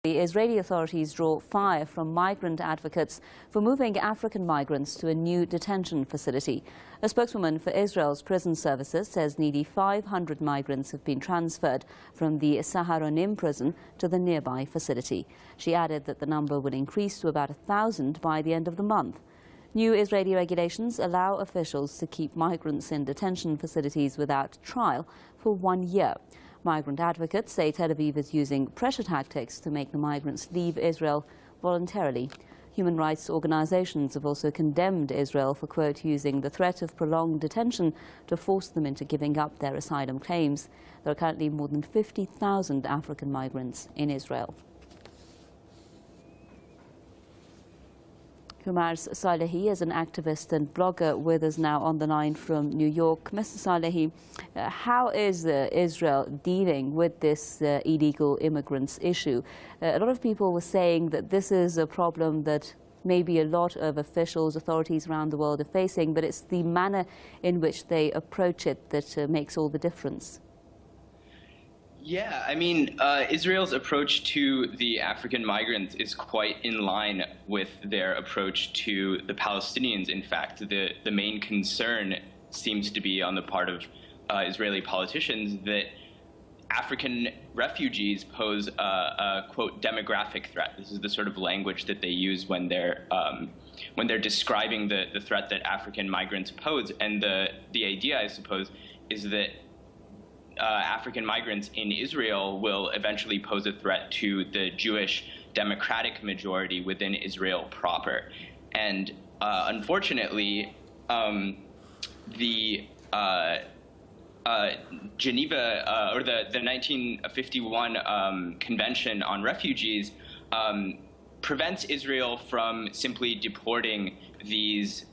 The Israeli authorities draw fire from migrant advocates for moving African migrants to a new detention facility. A spokeswoman for Israel's prison services says nearly 500 migrants have been transferred from the Saharonim prison to the nearby facility. She added that the number will increase to about 1,000 by the end of the month. New Israeli regulations allow officials to keep migrants in detention facilities without trial for 1 year. Migrant advocates say Tel Aviv is using pressure tactics to make the migrants leave Israel voluntarily. Human rights organizations have also condemned Israel for, quote, using the threat of prolonged detention to force them into giving up their asylum claims. There are currently more than 50,000 African migrants in Israel. Humars Salehi is an activist and blogger with us now on the line from New York. Mr. Salehi, how is Israel dealing with this illegal immigrants issue? A lot of people were saying that this is a problem that maybe a lot of officials, authorities around the world are facing, but it's the manner in which they approach it that makes all the difference. Yeah, I mean, Israel's approach to the African migrants is quite in line with their approach to the Palestinians. In fact, the main concern seems to be on the part of Israeli politicians that African refugees pose a quote, demographic threat. This is the sort of language that they use when they're describing the threat that African migrants pose. And the idea, I suppose, is that African migrants in Israel will eventually pose a threat to the Jewish democratic majority within Israel proper. And unfortunately, the Geneva or the 1951 Convention on Refugees prevents Israel from simply deporting these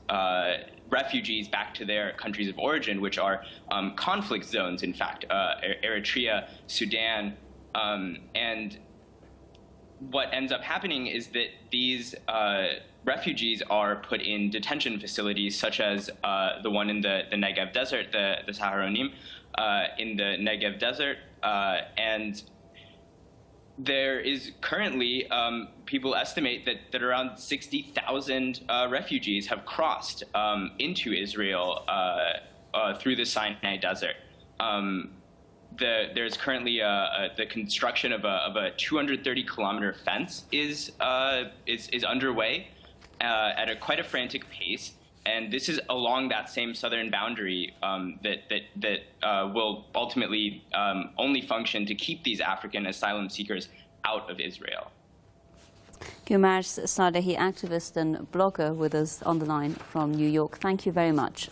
refugees back to their countries of origin, which are conflict zones, in fact, Eritrea, Sudan. And what ends up happening is that these refugees are put in detention facilities, such as the one in the Negev Desert, the Saharonim, in the Negev Desert. And there is currently, people estimate that around 60,000 refugees have crossed into Israel through the Sinai Desert. There's currently the construction of a 230-kilometer fence is underway at quite a frantic pace. And this is along that same southern boundary that will ultimately only function to keep these African asylum seekers out of Israel. Humars Salehi, activist and blogger with us on the line from New York. Thank you very much.